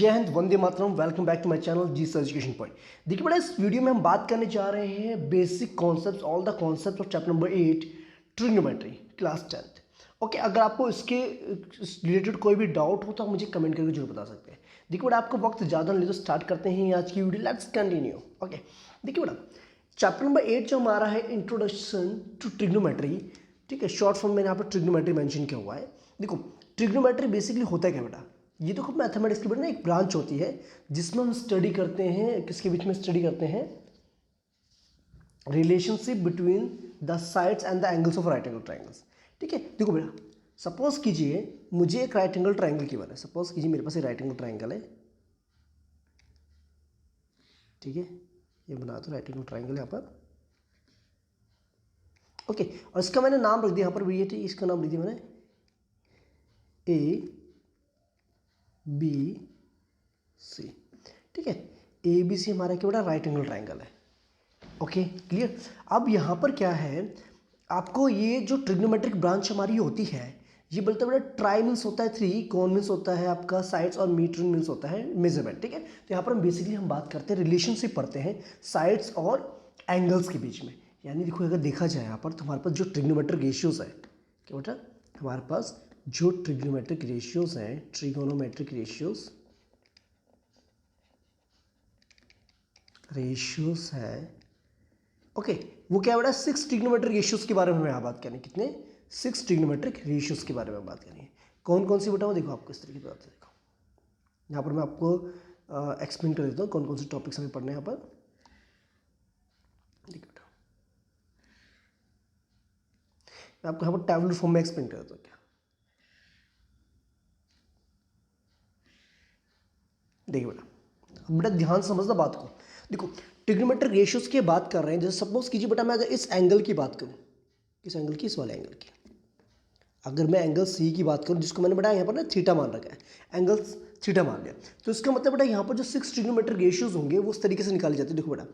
जय Hind, Vande Mataram. Welcome back to my channel G Education Point. देखिए बेटा, इस वीडियो में हम बात करने जा रहे हैं basic concepts, all the concepts of chapter number 8 trigonometry class 10th। Okay, अगर आपको इसके रिलेटेड कोई भी डाउट हो तो आप मुझे कमेंट करके जरूर बता सकते हैं। देखिए बेटा, आपको वक्त ज़्यादा नहीं तो स्टार्ट करते हैं आज की वीडियो। Let's continue. ओके, देखिए बेटा, चैप्टर नंबर 8 जो हमारा है इंट्रोडक्शन टू ट्रिग्नोमेट्री, ठीक है, शॉर्ट फॉर्म में यहाँ पर ट्रिग्नोमेट्री मेंशन किया हुआ है। देखो, ट्रिग्नोमेट्री बेसिकली होता है क्या बेटा, ये देखो मैथमेटिक्स की बेटा ना एक ब्रांच होती है जिसमें हम स्टडी करते हैं, किसके बीच में स्टडी करते हैं, relationship between the sides and the angles of right angle triangles. ठीक है, देखो बेटा, सपोज कीजिए मुझे एक राइट एंगल ट्राइंगल की बात है। सपोज कीजिए मेरे पास एक राइट एंगल ट्राइंगल है, ठीक है, ये बना दो राइट एंगल ट्राइंगल यहाँ पर। ओके, और इसका मैंने नाम रख दिया यहाँ पर भी, इसका नाम लिख दिया मैंने ए बी सी। ठीक है, ए बी सी हमारा क्या बेटा राइट एंगल ट्राइंगल है। Okay, clear. अब यहाँ पर क्या है, आपको ये जो ट्रिग्नोमेट्रिक ब्रांच हमारी होती है, ये बोलते हैं बेटा ट्राई मीन्स होता है 3, कॉन मीन्स होता है आपका साइड्स, और मीटर मीन्स होता है मेजरमेंट। ठीक है, तो यहाँ पर हम बेसिकली बात करते हैं, रिलेशनशिप पढ़ते हैं साइड्स और एंगल्स के बीच में। यानी देखो, अगर देखा जाए यहाँ पर तो हमारे पास जो ट्रिग्नोमेट्रिक रेशियोज है, क्या बेटा हमारे पास जो ट्रिग्नोमेट्रिक रेशियोज हैं, ट्रिगोनोमेट्रिक रेशियोज है, ओके, वो क्या बेटा 6 ट्रिग्नोमेट्रिक रेशियोज के बारे में यहाँ बात करें। कितने? 6 ट्रिग्नोमेट्रिक रेशियोज के बारे में बात करेंगे। कौन कौन सी बताओ, देखो आपको इस तरीके से बात है। देखो यहाँ पर मैं आपको एक्सप्लेन कर देता हूँ कौन कौन से टॉपिक्स हमें पढ़ने हैं यहाँ पर। देखो बेटा, मैं आपको यहाँ पर टेबुलर फॉर्म में एक्सप्लेन कर देता हूँ। क्या देखिए बेटा ध्यान समझना बात को। देखो, ट्रिग्नोमेट्रिक रेशियोज की बात कर रहे हैं। जैसे सपोज कीजिए बेटा, मैं अगर इस एंगल की बात करूं, किस एंगल की, इस वाले एंगल की, अगर मैं एंगल सी की बात करूं, जिसको मैंने बेटा यहाँ पर ना थीटा मान रखा है, एंगल थीटा मान लिया, तो इसका मतलब बेटा यहाँ पर जो 6 ट्रिग्नोमेट्रिक रेशियोज होंगे वो उस तरीके से निकाले जाते हैं। देखो बेटा,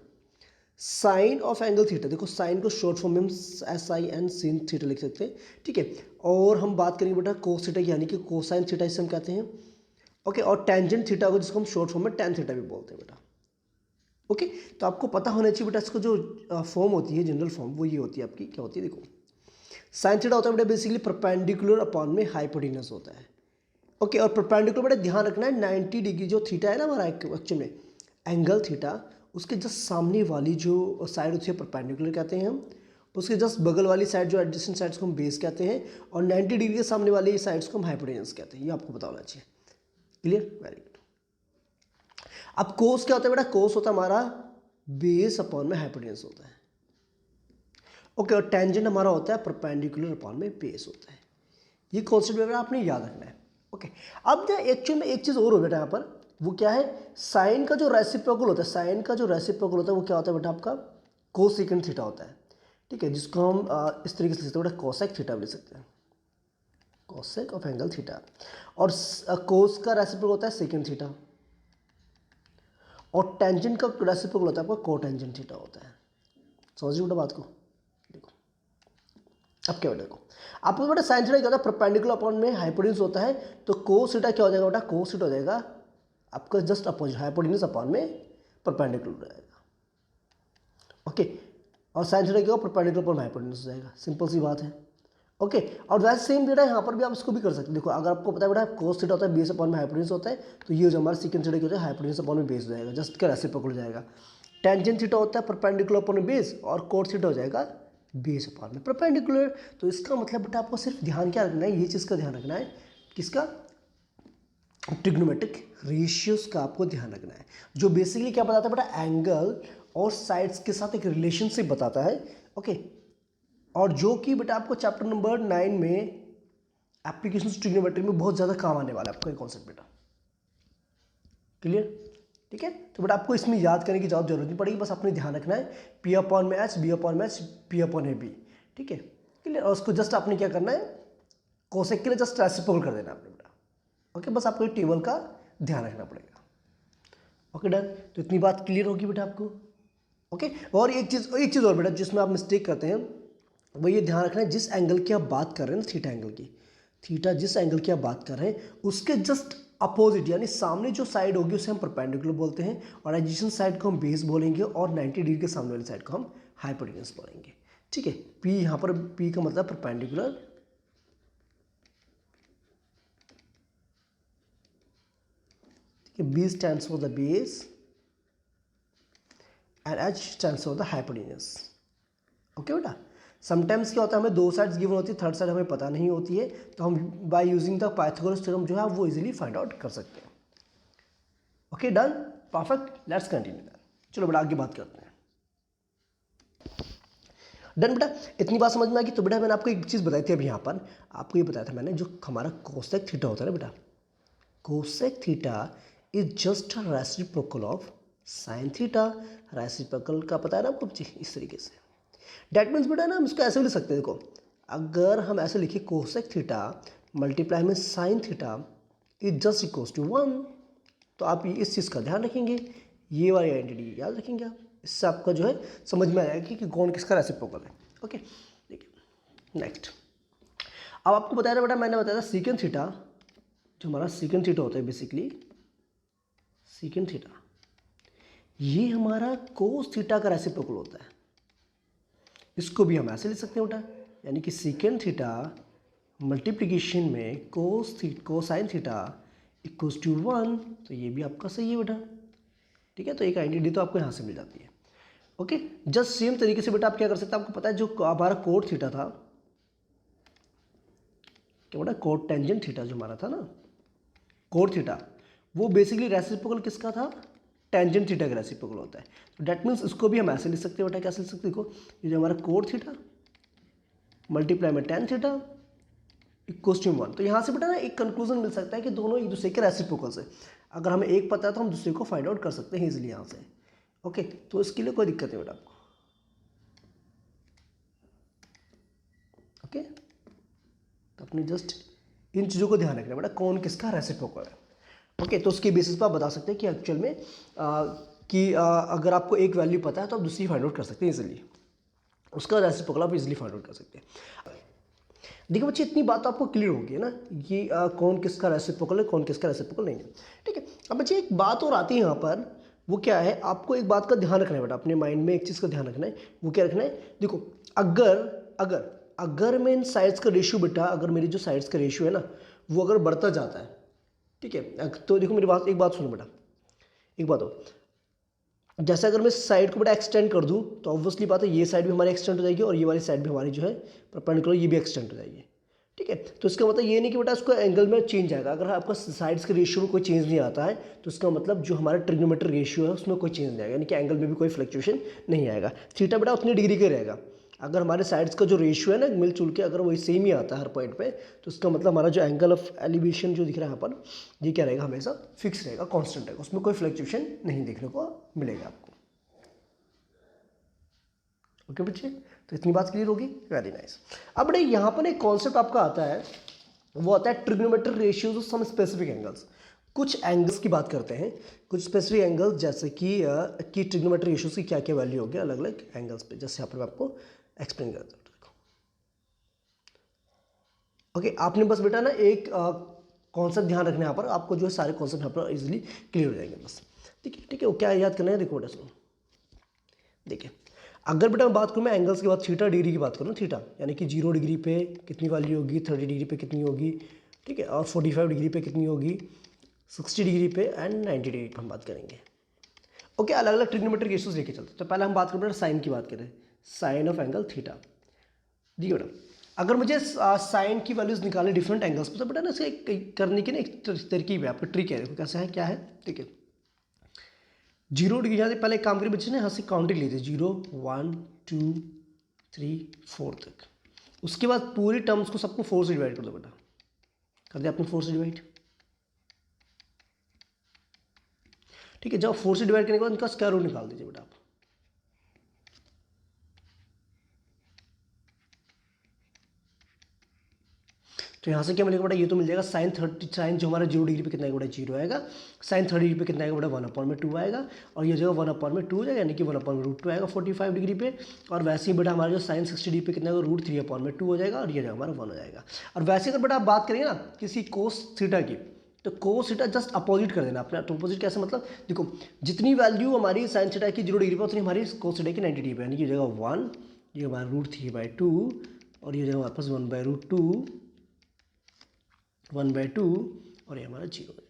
साइन ऑफ एंगल थीटा, देखो साइन को शॉर्ट फॉर्म में हम SIN sin थीटा लिख सकते हैं। ठीक है, और हम बात करेंगे बेटा कोस थीटा, यानी कि कोसाइन थीटा इसे हम कहते हैं। ओके, और टेंजेंट थीटा को जिसको हम शॉर्ट फॉर्म में टेन थीटा भी बोलते हैं बेटा। ओके, तो आपको पता होना चाहिए बेटा, इसको जो फॉर्म होती है, जनरल फॉर्म, वो ये होती है आपकी, क्या होती है, देखो साइन थीटा होता है बेटा बेसिकली परपेंडिकुलर अपॉन में हाइपोटेन्यूस होता है। ओके, और परपेंडिकुलर बेटा ध्यान रखना है 90 डिग्री जो थीटा है ना हमारा एक्चुअल में एंगल थीटा, उसके जस्ट सामने वाली जो साइड होती है परपेंडिकुलर कहते हैं हम, उसके जस्ट बगल वाली साइड जो एडजेसेंट साइड्स को हम बेस कहते हैं, और 90 डिग्री के सामने वाली साइड्स को हम हाइपोटेन्यूस कहते हैं। ये आपको पता होना चाहिए। Clear, very good. अब कोस क्या होता है बेटा, कोस होता है हमारा बेस अपॉन में हाइपोटेन्यूस होता है। ओके, और टेंजेंट हमारा होता है परपेंडिकुलर अपॉन में बेस होता है। ये कॉन्सेप्ट बेटा आपने याद रखना है। ओके, अब एक्चुअल में एक चीज और हो बेटा यहाँ पर, वो क्या है, साइन का जो रेसिप्रोकल होता है, साइन का जो रेसिप्रोकल होता है वो क्या होता है बेटा आपका कोसेकेंट थीटा होता है। ठीक है, जिसको हम इस तरीके से लिख सकते हैं बेटा कोसेक थीटा भी लिख सकते हैं, कोसेक ऑफ एंगल थीटा। और कोस का रेसिप्रोकल होता है सेकेंड थीटा, और टेंजेंट का रेसिप्रोकल होता है आपका कोटेंजेंट थीटा होता है। समझिए बेटा बात को। देखो अब क्या बेटा, देखो आपको बेटा साइन थीटा क्या होता है, परपेंडिकुलर अपॉन में हाइपोटेन्यूस होता है, तो कोस थीटा क्या हो जाएगा बेटा, कोस थीटा हो जाएगा आपका जस्ट अपोजिट, हाइपोटेन्यूस अपॉन में परपेंडिकुलर रहेगा। ओके, और साइन थीटा क्या होगा, परपेंडिकुलर अपॉन हाइपोटेन्यूस हो जाएगा। सिंपल सी बात है। ओके, और वैसे सेम बेटा यहाँ पर भी आप इसको भी कर सकते हैं। देखो, अगर आपको पता है बेटा कोस थीटा होता है बेस अपॉन में हाइपोटेन्यूस होता है, तो ये जो हमारा सेकंड थीटा क्या होता है, हाइपोटेन्यूस अपॉन में बेस हो जाएगा, जस्ट का रेसिप्रोकल हो जाएगा। टेंजेंट थीटा होता है परपेंडिकुलर अपॉन में बेस, और कोट थीटा हो जाएगा बेस अपॉन में परपेंडिकुलर। तो इसका मतलब बेटा आपको सिर्फ ध्यान क्या रखना है, ये चीज़ का ध्यान रखना है, किसका, ट्रिग्नोमेट्रिक रेशियोज का आपको ध्यान रखना है, जो बेसिकली क्या बताता है बेटा, एंगल और साइड्स के साथ एक रिलेशनशिप बताता है। ओके, और जो कि बेटा आपको चैप्टर नंबर 9 में एप्लीकेशन ट्रिग्नोमेट्री में बहुत ज़्यादा काम आने वाला है आपका ये कॉन्सेप्ट बेटा। क्लियर, ठीक है, तो बेटा आपको इसमें याद करने की ज़्यादा जरूरत नहीं पड़ेगी, बस आपने ध्यान रखना है P अपॉन में H, B अपॉन में H, P अपॉन में B। ठीक है, क्लियर, और उसको जस्ट आपने क्या करना है, कोसेक के लिए जस्ट रेसिप्रोकल कर देना आपने बेटा। ओके, बस आपको टेबल का ध्यान रखना पड़ेगा। ओके डन, तो इतनी बात क्लियर होगी बेटा आपको। ओके, और एक चीज़ और बेटा जिसमें आप मिस्टेक करते हैं, वो ये ध्यान रखना है, जिस एंगल की आप बात कर रहे हैं ना, थीटा एंगल की, थीटा जिस एंगल की आप बात कर रहे हैं उसके जस्ट अपोजिट यानी सामने जो साइड होगी उसे हम परपेंडिकुलर बोलते हैं, और एडजेसेंट साइड को हम बेस बोलेंगे, और 90 डिग्री के सामने वाली साइड को हम हाइपोटेन्यूज बोलेंगे। ठीक है, पी यहाँ पर पी का मतलब परपेंडिकुलर, ठीक है, B stands for the base and H stands for the hypotenuse. Okay बेटा, समटाइम्स क्या होता है हमें दो साइड्स गिवन होती है, थर्ड साइड हमें पता नहीं होती है, तो हम by using the Pythagoras theorem जो है वो इजीली फाइंड आउट कर सकते हैं। Okay done, perfect, let's continue that. चलो बेटा आगे बात करते हैं। डन बेटा, इतनी बात समझ में आ गई। तो बेटा मैंने आपको एक चीज़ बताई थी अभी यहाँ पर, आपको ये बताया था मैंने, जो हमारा कोसेक थीटा होता है ना बेटा, cosec theta is just reciprocal of sine theta. Reciprocal का पता है ना आपको इस तरीके से। डेट मीन्स बेटा ना हम इसको ऐसे भी लिख सकते हैं, देखो अगर हम ऐसे लिखे कोसेक थीटा मल्टीप्लाई में sine theta is just equals to 1, तो आप इस चीज़ का ध्यान रखेंगे, ये वाली आइडेंटिटी याद रखेंगे आप, इससे आपका जो है समझ में आएगा कि कौन किसका रेसिप्रोकल है। ओके देखिए नेक्स्ट, अब आपको बताया था बेटा, मैंने बताया था सीकेंड थीटा, जो हमारा सीकेंड थीटा होता है बेसिकली, सीकेंड थीटा ये हमारा कोस थीटा का रेसिप्रोकल होता है। इसको भी हम ऐसे लिख सकते हैं बेटा, यानी कि सीकेंड थीटा मल्टीप्लिकेशन में कोसाइन थीटा इक्वल्स टू 1, तो ये भी आपका सही है बेटा। ठीक है, तो एक आइडेंटिटी तो आपको यहाँ से मिल जाती है। ओके, जस्ट सेम तरीके से बेटा आप क्या कर सकते हैं, आपको पता है जो हमारा कोट थीटा था, क्या बेटा कोट टेंजेंट थीटा जो हमारा था ना, कोट थीटा, वो बेसिकली रेसिप्रोकल किसका था, टेंजेंट थीटा का रेसिप्रोकल होता है। तो डेट मीन्स इसको भी हम ऐसे लिख सकते हैं बेटा, कैसे लिख सकते हैं, देखो ये जो हमारा कोट थीटा मल्टीप्लाई में टेन थीटा इक्वल्स टू 1, तो यहाँ से बेटा ना एक कंक्लूजन मिल सकता है कि दोनों एक दूसरे के रेसिप्रोकल्स है। अगर हमें एक पता है तो हम दूसरे को फाइंड आउट कर सकते हैं इजीली यहाँ से। ओके, तो इसके लिए कोई दिक्कत नहीं बेटा आपको। ओके, तो अपने जस्ट इन चीज़ों को ध्यान रखना बेटा, कौन किसका रेसिप्रोकल है। ओके, तो उसके बेसिस पर आप बता सकते हैं कि एक्चुअल में अगर आपको एक वैल्यू पता है तो आप दूसरी फाइंड आउट कर सकते हैं इजीली, उसका रेसिप्रोकल आप इजीली फाइंड आउट कर सकते हैं। देखो बच्चे, इतनी बात तो आपको क्लियर होगी है ना, ये कौन किसका रेसिप्रोकल है, कौन किसका रेसिप्रोकल नहीं है। ठीक है, अब बच्चे एक बात और आती है यहाँ पर, वो क्या है, आपको एक बात का ध्यान रखना है बेटा, अपने माइंड में एक चीज़ का ध्यान रखना है। वो क्या रखना है, देखो अगर अगर अगर मैं इन साइड्स का रेशियो बेटा, अगर मेरी जो साइड्स का रेशियो है ना वो अगर बढ़ता जाता है, ठीक है, तो देखो मेरी बात, एक बात सुनो बेटा, एक बात हो, जैसे अगर मैं साइड को बेटा एक्सटेंड कर दूं तो ऑब्वियसली बात है ये साइड भी हमारी एक्सटेंड हो जाएगी और ये वाली साइड भी हमारी जो है परपेंडिकुलर ये भी एक्सटेंड हो जाएगी। ठीक है, तो इसका मतलब ये नहीं कि बेटा उसको एंगल में चेंज आएगा, अगर आपका साइड्स के रेशियो में कोई चेंज नहीं आता है तो इसका मतलब जो हमारा ट्रिग्नोमेट्रिक रेशियो है उसमें कोई चेंज नहीं आएगा, यानी कि एंगल में भी कोई फ्लक्चुएशन नहीं आएगा। थीटा बेटा उतनी डिग्री का रहेगा, अगर हमारे साइड्स का जो रेशियो है ना मिलजुल के अगर वही सेम ही आता है हर पॉइंट पे, तो इसका मतलब हमारा जो एंगल ऑफ एलिवेशन जो दिख रहा है यहाँ पर, ये क्या रहेगा, हमेशा फिक्स रहेगा, कांस्टेंट रहेगा, उसमें कोई फ्लक्चुएशन नहीं देखने को मिलेगा आपको। ओके बच्चे, तो इतनी बात क्लियर होगी, वेरी नाइस। अब बेटा यहाँ पर एक कॉन्सेप्ट आपका आता है, वो आता है trigonometric ratios of some specific angles. कुछ एंगल्स की बात करते हैं, कुछ स्पेसिफिक एंगल्स, जैसे कि ट्रिग्नोमेट्रिक रेशियोज की क्या क्या वैल्यू होगी अलग अलग एंगल्स पे, जैसे यहाँ पर मैं आपको एक्सप्लेन करता हूँ। ओके, आपने बस बेटा ना एक कॉन्सेप्ट ध्यान रखना है यहाँ पर, आपको जो है सारे कॉन्सेप्ट यहाँ पर इजीली क्लियर हो जाएंगे बस। ठीक है ठीक है, वो क्या याद करना है, देखो बेटा सुनो, देखिए अगर बेटा मैं बात करूँ, मैं एंगल्स की बात थीटा डिग्री की बात करूँ, थीटा यानी कि 0 डिग्री पे कितनी वैल्यू होगी, 30 डिग्री पे कितनी होगी, ठीक है, और 45 डिग्री पे कितनी होगी, 60 डिग्री पे एंड 90 डिग्री पे हम बात करेंगे। ओके, अलग अलग ट्रिग्नोमेट्रिक रेशियोज लेके चलते हैं। तो पहले हम बात करें साइन की बात करें, साइन ऑफ एंगल थीटा। जी बेटा, अगर मुझे साइन की वैल्यूज निकालने डिफरेंट एंगल्स पे, तो बेटा ना इसे करने की ना एक तरकीब है, आपको ट्रिक है, देखो कैसा है, क्या है, ठीक है, 0 डिग्री यहाँ से पहले एक काम करिए बच्चे ने, यहाँ से काउंटिंग लीजिए 0 1 2 3 4 तक, उसके बाद पूरी टर्म्स को सबको 4 से डिवाइड कर दो बेटा, कर दिया आपने 4 से डिवाइड। ठीक है, जब 4 से डिवाइड करने के बाद इनका स्क्वायर रूट निकाल दीजिए बेटा आप। तो यहाँ से क्या मिलेगा बेटा, ये तो मिल जाएगा साइन जो हमारा 0 डिग्री पे कितना आएगा बेटा, 0 आएगा, साइन 30 डिग्री पे कितना आएगा बेटा, 1/2 आएगा, और ये जगह 1/2 हो जाएगा, यानी कि 1/√2 आएगा 45 डिग्री पे, और वैसे ही बेटा हमारा जो साइन 60 डिग्री पे कितना आएगा, √3/2 हो जाएगा, और ये जगह हमारा 1 हो जाएगा। और वैसे अगर बेटा आप बात करेंगे ना किसी कोस थीटा की, तो कोस थीटा जस्ट अपोजिट कर देना अपने। अपोजिट कैसे मतलब, देखो जितनी वैल्यू हमारी साइन थीटा की 0 डिग्री पर उतनी हमारी कोस थीटा की 90 डिग्री पर, यानी कि ये जगह 1, ये हमारा √3/2 और ये जगह हमारे पास 1/√2, 1/2 और ये हमारा 0 हो जाएगा।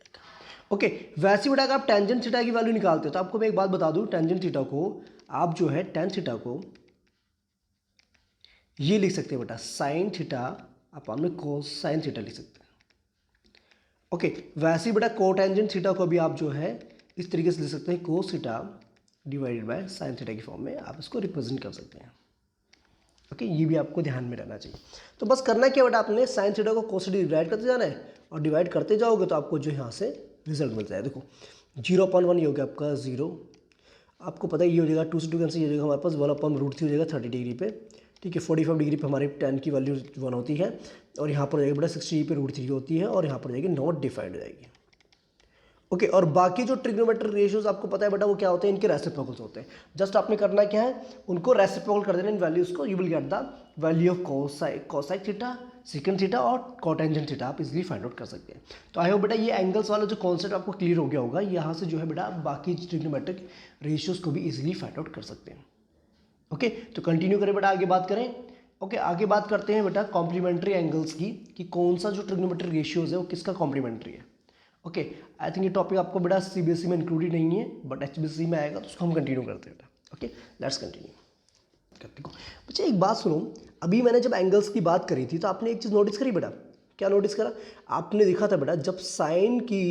ओके, वैसे बेटा अगर आप टेंजेंट थीटा की वैल्यू निकालते हो तो आपको मैं एक बात बता दूं, टेंजेंट थीटा को आप जो है टेन थीटा को ये लिख सकते हैं बेटा साइन थीटा अपन में कोस साइन थीटा लिख सकते हैं। ओके, वैसे ही बेटा कोटेंजेंट थीटा को भी आप जो है इस तरीके से लिख सकते हैं, cos theta divided by sine theta की फॉर्म में आप इसको रिप्रेजेंट कर सकते हैं। ओके, ये भी आपको ध्यान में रहना चाहिए। तो बस करना क्या बेटा, आपने साइन थीटा को कोस थीटा डिवाइड करते जाना है और डिवाइड करते जाओगे तो आपको जो यहाँ से रिजल्ट मिल जाए। देखो 0/1 ये हो गया आपका 0, आपको पता है ये हो जाएगा 2 से 2 कैंसिल, ये हो जाएगा हमारे पास 1/√3 हो जाएगा 30 डिग्री पे, ठीक है। 45 डिग्री पे हमारी tan की वैल्यू 1 होती है और यहाँ पर जाएगी बेटा 60 पे √3 होती है और यहाँ पर जाएगी नॉट डिफाइंड हो जाएगी। ओके, और बाकी जो ट्रिग्नोमेट्रिक रेशियोज आपको पता है बेटा वो क्या होते हैं, इनके रेसिप्रोकल्स होते हैं। जस्ट आपने करना क्या है, उनको रेसिप्रोकल कर देना इन वैल्यूज को, you will get the value of cosec theta, second theta और कोटेंजेंट थीटा आप इजीली फाइंड आउट कर सकते हैं। तो आई होप बेटा ये एंगल्स वाला जो कॉन्सेप्ट आपको क्लियर हो गया होगा। यहाँ से जो है बेटा बाकी ट्रिग्नोमेट्रिक रेशियोज को भी इजीली फाइंड आउट कर सकते हैं। ओके, तो कंटिन्यू करें बेटा, आगे बात करें। ओके, आगे बात करते हैं बेटा कॉम्प्लीमेंट्री एंगल्स की, कि कौन सा जो ट्रिग्नोमेट्रिक रेशियोज है वो किसका कॉम्प्लीमेंट्री है। ओके, आई थिंक ये टॉपिक आपको बेटा सीबीएसई में इंक्लूडेड नहीं है, बट एचबीएसई में आएगा तो उसको हम कंटिन्यू करते हैं बेटा। ओके, लेट्स कंटिन्यू करते हैं। बच्चे एक बात सुनो, अभी मैंने जब एंगल्स की बात करी थी तो आपने एक चीज़ नोटिस करी बेटा, क्या नोटिस करा आपने, देखा था बेटा जब साइन की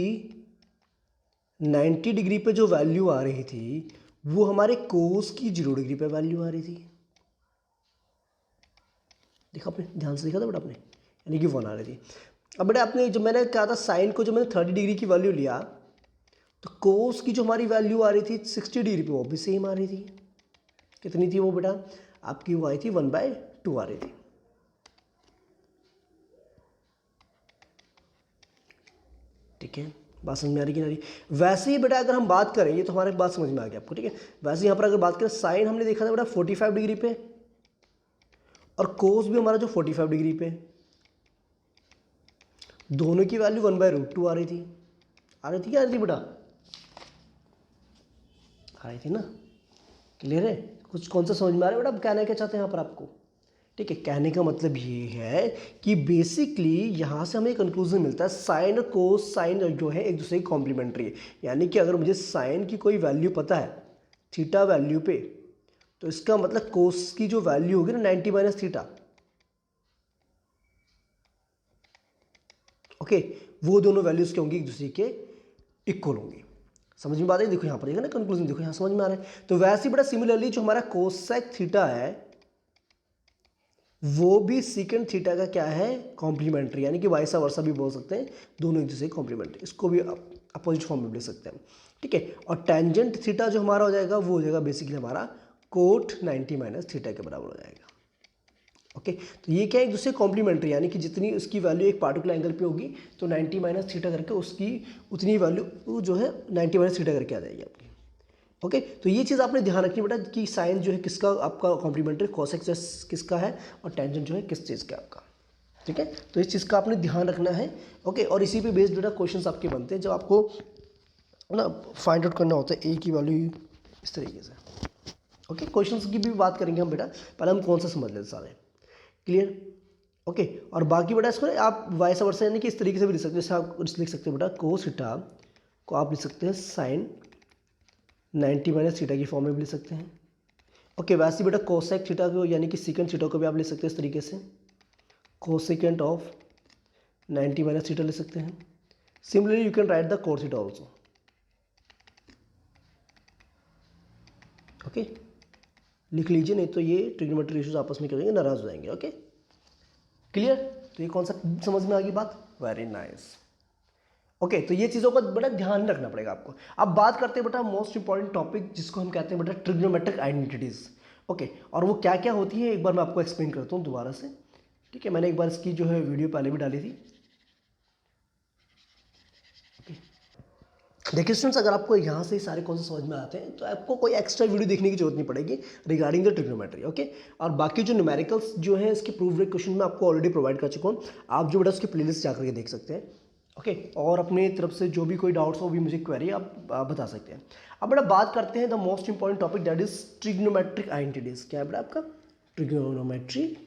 90 डिग्री पे जो वैल्यू आ रही थी वो हमारे कोस की 0 डिग्री पे वैल्यू आ रही थी। देखा आपने, ध्यान से देखा था बेटा आपने, यानी कि 1 आ रही थी। अब बेटा आपने जब मैंने कहा था साइन को, जब मैंने 30 डिग्री की वैल्यू लिया तो कोस की जो हमारी वैल्यू आ रही थी 60 डिग्री पे वो भी सेम आ रही थी। कितनी थी वो बेटा आपकी, वो आई थी 1/2 आ रही थी। ठीक है, बात समझ में आ रही कि नहीं? वैसे ही बेटा अगर हम बात करें, ये तो हमारे बात समझ में आ गया आपको, ठीक है। वैसे यहाँ पर अगर बात करें साइन हमने देखा था बेटा 45 डिग्री पे और कोस भी हमारा जो 45 डिग्री पे, दोनों की वैल्यू 1/√2 आ रही थी। आ रही थी क्या, आ रही थी बेटा, आ रही थी ना। क्लियर है, कुछ कौन सा समझ में आ रहा है बेटा, कहना क्या चाहते हैं यहाँ पर आपको। ठीक है, कहने का मतलब ये है कि बेसिकली यहाँ से हमें कंक्लूजन मिलता है साइन और कोस साइन जो है एक दूसरे की कॉम्प्लीमेंट्री है। यानी कि अगर मुझे साइन की कोई वैल्यू पता है थीटा वैल्यू पे, तो इसका मतलब कोस की जो वैल्यू होगी ना 90 - थीटा, ओके, वो दोनों वैल्यूज क्या होंगी, एक दूसरे के इक्वल होंगी। समझ में बात है, देखो यहाँ पर देखो ना कंक्लूजन, देखो यहाँ समझ में आ रहा है। तो वैसे ही बड़ा सिमिलरली जो हमारा कोसेक थीटा है वो भी सीकेंड थीटा का क्या है, कॉम्प्लीमेंट्री, यानी कि वाइसा वर्सा भी बोल सकते हैं, दोनों एक दूसरे कॉम्प्लीमेंट्री, इसको भी अपोजिट फॉर्म में ले सकते हैं। ठीक है, और टेंजेंट थीटा जो हमारा हो जाएगा वो हो जाएगा बेसिकली हमारा कोट 90 - थीटा के बराबर हो जाएगा। ओके, तो ये क्या है, एक दूसरे कॉम्प्लीमेंट्री, यानी कि जितनी उसकी वैल्यू एक पार्टिकुलर एंगल पे होगी तो 90 - थीटा करके उसकी उतनी वैल्यू जो है 90 - थीटा करके आ जाएगी आपकी। ओके, तो ये चीज़ आपने ध्यान रखनी बेटा कि साइन जो है किसका आपका कॉम्प्लीमेंट्री, कोसेक किसका है और टेंजेंट जो है किस चीज़ का आपका। ठीक है, तो इस चीज़ का आपने ध्यान रखना है। ओके, और इसी पे बेस्ड बेटा क्वेश्चंस आपके बनते हैं जब आपको ना फाइंड आउट करना होता है ए की वैल्यू इस तरीके से। ओके, क्वेश्चंस की भी बात करेंगे हम बेटा, पहले हम कौन सा समझ लेते सारे। क्लियर, ओके, और बाकी बेटा इसको आप वाइस वर्सा यानी कि इस तरीके से भी लिख सकते हैं, जैसे आप लिख सकते हैं बेटा कोस थीटा को आप लिख सकते हैं साइन 90 - थीटा की फॉर्म में भी लिख सकते हैं। ओके, वैसे बेटा कोसेक थीटा को यानी कि सीकेंट थीटा को भी आप लिख सकते हैं इस तरीके से, कोसेकेंट ऑफ 90 - थीटा लिख सकते हैं। Similarly you can write the cos theta also. Okay, लिख लीजिए, नहीं तो ये ट्रिग्नोमेट्री रेशियोज आपस में करेंगे नाराज हो जाएंगे। ओके, क्लियर, तो ये कौन सा समझ में आ गई बात, वेरी नाइस। ओके, तो ये चीज़ों का बड़ा ध्यान रखना पड़ेगा आपको। अब बात करते हैं बेटा मोस्ट इंपॉर्टेंट टॉपिक जिसको हम कहते हैं बेटा ट्रिग्नोमेट्रिक आइडेंटिटीज। ओके, और वो क्या क्या होती है एक बार मैं आपको एक्सप्लेन करता हूँ दोबारा से। ठीक है, मैंने एक बार इसकी जो है वीडियो पहले भी डाली थी। देखिए स्टूडेंट्स, अगर आपको यहाँ से सारे कॉन्सेप्ट समझ में आते हैं तो आपको कोई एक्स्ट्रा वीडियो देखने की जरूरत नहीं पड़ेगी रिगार्डिंग द ट्रिग्नोमेट्री। ओके, और बाकी जो न्यूमेरिकल्स जो है इसके प्रूफ क्वेश्चन मैं आपको ऑलरेडी प्रोवाइड कर चुका हूँ, आप जो बेटा उसकी प्लेलिस्ट जाकर के देख सकते हैं। ओके और अपनी तरफ से जो भी कोई डाउट्स हो भी मुझे क्वेरी आप बता सकते हैं। अब बेटा बात करते हैं the most important topic that is trigonometric identities. क्या है बेटा आपका? Trigonometric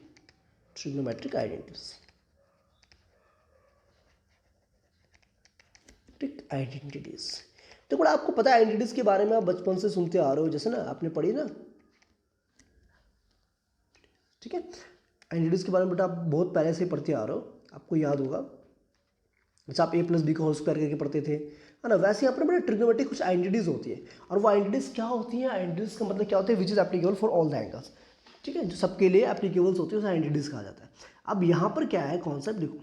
identities. तो बेटा आपको पता है आइडेंटिटीज के बारे में आप बचपन से सुनते आ रहे हो, जैसे ना आपने पढ़ी ना, ठीक है। आइडेंटिटीज के बारे में बेटा आप बहुत पहले से पढ़ते आ रहे हो, आपको याद होगा। जैसे आप a+b का होल स्क्वायर करके पढ़ते थे, है ना, वैसे यहाँ पर बड़ा ट्रिग्नोमेट्रिक कुछ आइडेंटिटीज होती है। और वो आइडेंटिटीज क्या होती हैं? आइडेंटिटीज का मतलब क्या होता है? Which is applicable for all the angles, ठीक है, जो सबके लिए एप्लीकेबल्स होती है उसे आइडेंटिटीज कहा जाता है। अब यहाँ पर क्या है कॉन्सेप्ट, देखो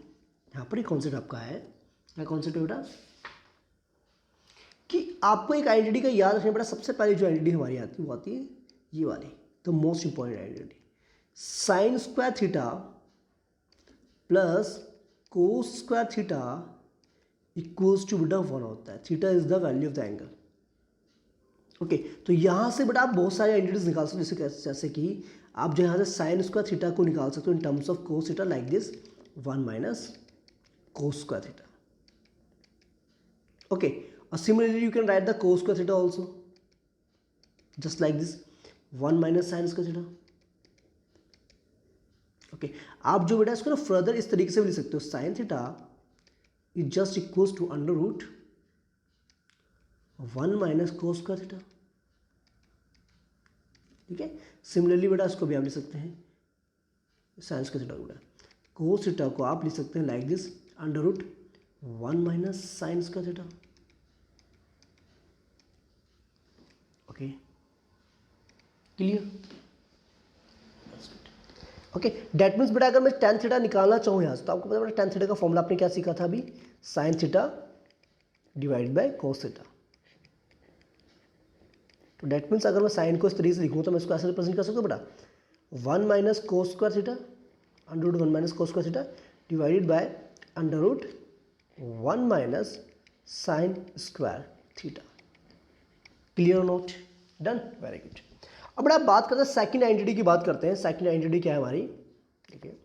यहाँ पर एक कॉन्सेप्ट आपका है, क्या कॉन्सेप्ट है बेटा? कि आपको एक आइडेंटिटी का याद रखना बेटा, सबसे पहले जो आइडेंटिटी हमारी आती है वो आती है ये वाली, the most important identity, sine square theta plus cos square theta equals to बेटा 1 होता है। Theta is the value of the angle. Okay, तो यहाँ से बेटा आप बहुत सारे आइडेंटिटीज निकाल सकते हो, जैसे कि आप जो यहाँ से साइन स्क्वायर थीटा को निकाल सकते हो in terms of cos theta like this 1 minus cos square theta. Okay, और similarly you can write the cos square theta also just like this 1 minus sine square theta. Okay, आप जो बेटा इसको ना फर्दर इस तरीके से भी लिख सकते हो, sine theta is just equals to under root 1 minus cos square theta, ठीक है। सिमिलरली बेटा इसको भी आप लिख सकते हैं साइन स्क्वायर थीटा, बेटा कोस थीटा को आप लिख सकते हैं like this under root 1 minus sine square theta. Okay, clear? Okay, that means बेटा अगर मैं tan थीटा निकालना चाहूँ यहाँ से, तो आपको पता है tan थीटा का फॉर्मूला आपने क्या सीखा था अभी? Sine theta divide by cos theta. तो डेट मीन्स अगर मैं साइन को इस तरीके से लिखूँ तो मैं इसको ऐसे रिप्रेजेंट कर सकता हूँ बेटा 1 minus cos square theta under root 1 minus cos square theta divided by under root 1 minus sine square theta. Clear not? Done, very good. अब बड़ा बात करते हैं सेकंड आइडेंटिटी की बात करते हैं। सेकंड आइडेंटिटी क्या है हमारी? ठीक है,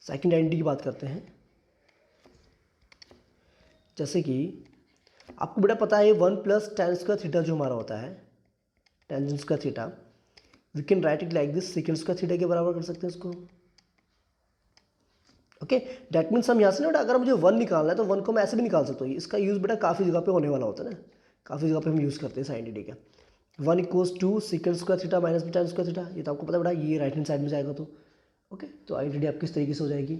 सेकंड आइडेंटिटी की बात करते हैं। जैसे कि आपको बेटा पता है 1 प्लस tan स्क्वायर थीटा जो हमारा होता है, tangent square theta, we can write it like this, second square theta के बराबर कर सकते हैं इसको। ओके, डेट मीन्स हम यहाँ से ना बेटा अगर मुझे 1 निकालना है तो 1 को मैं ऐसे भी निकाल सकता हूँ। इसका यूज़ बेटा काफ़ी जगह पे होने वाला होता है ना, काफ़ी जगह पे हम यूज़ करते हैं इस आइडेंटिटी का। 1 equals to second square theta minus tan square theta, ये तो आपको पता है बेटा, ये राइट हैंड साइड में जाएगा तो ओके, तो आइडेंटिटी आपकी इस तरीके से हो जाएगी।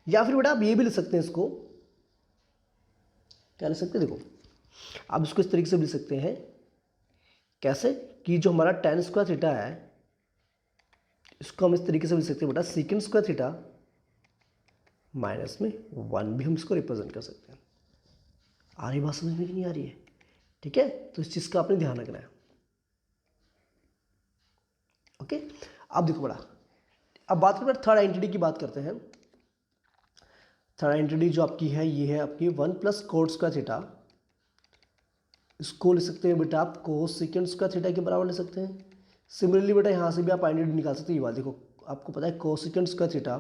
या फिर बेटा आप ये भी लिख सकते हैं, इसको क्या लिख सकते हैं? देखो आप इसको इस तरीके से भी लिख सकते हैं, कैसे कि जो हमारा tan स्क्वायर थीटा है इसको हम इस तरीके से लिख सकते हैं बेटा सेकंड स्क्वायर थीटा माइनस में 1 भी हम इसको रिप्रेजेंट कर सकते हैं। आ रही बात समझ में कि नहीं आ रही है? ठीक है, तो इस चीज़ का आपने ध्यान रखना है। ओके, अब देखो बड़ा, अब बात करते हैं थर्ड आइडेंटिटी की बात करते हैं। थर्ड आइडेंटिटी जो आपकी है ये है आपकी 1 प्लस कोट स्क्वायर थीटा, इसको ले सकते हैं बेटा आप कोस सेकंड स्क्वायर थीटा के बराबर ले सकते हैं। सिमिलरली बेटा यहाँ से भी आप आइडेंटिटी निकाल सकते हैं। ये बात देखो, आपको पता है कोस सेकंड स्क्वायर थीटा,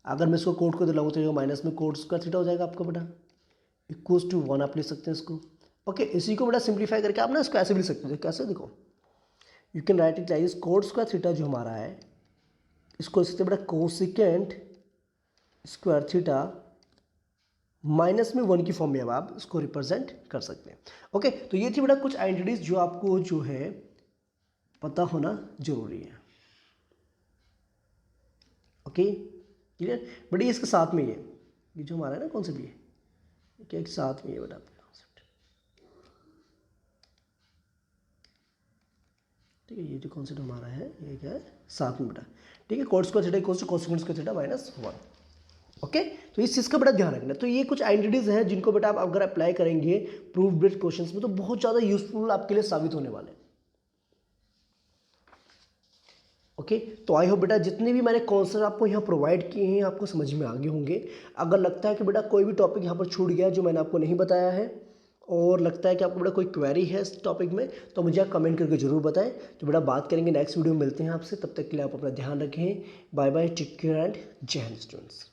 अगर मैं इसको कोट को दिलाऊँ तो माइनस में कोट स्क्वायर थीटा हो जाएगा आपका बेटा, इक्वल्स टू 1 आप ले सकते हैं इसको। ओके, इसी को बेटा सिंप्लीफाई करके आप ना इसको ऐसे भी लिख सकते हैं, कैसे? देखो you can write it like this, coat square theta जो हमारा है इसको लिख सकते हैं बेटा कोसेकेंट स्क्वायर थीटा माइनस में 1 की फॉर्म में अब आप इसको रिप्रेजेंट कर सकते हैं। ओके, तो ये थी बेटा कुछ आइडेंटिटीज जो आपको जो है पता होना जरूरी है। Okay, clear? बट ये इसके साथ में ही है, ये जो हमारा है ना कॉन्सेप्ट, ये क्या एक साथ में है बेटा आपका कॉन्सेप्ट, ठीक है। ये जो कॉन्सेप्ट हमारा है ये क्या है साथ में बेटा, ठीक है। Cot square theta equals to cosecant square theta minus 1। Okay, तो इस चीज़ का बड़ा ध्यान रखना। तो ये कुछ आइडेंटिटीज हैं जिनको बेटा आप अगर अप्लाई करेंगे प्रूफ बेस्ड क्वेश्चंस में तो बहुत ज़्यादा यूजफुल आपके लिए साबित होने वाले हैं। ओके, तो आई होप बेटा जितने भी मैंने कॉन्सेप्ट आपको यहाँ प्रोवाइड किए हैं आपको समझ में आ गए होंगे। अगर लगता है कि बेटा कोई भी टॉपिक यहाँ पर छूट गया जो मैंने आपको नहीं बताया है और लगता है कि आपको बड़ा कोई क्वेरी है इस टॉपिक में तो मुझे आप कमेंट करके ज़रूर बताएं। तो बड़ा बात करेंगे नेक्स्ट वीडियो में, मिलते हैं आपसे, तब तक के लिए आप अपना ध्यान रखें। Bye bye, take care and Jai Hind students.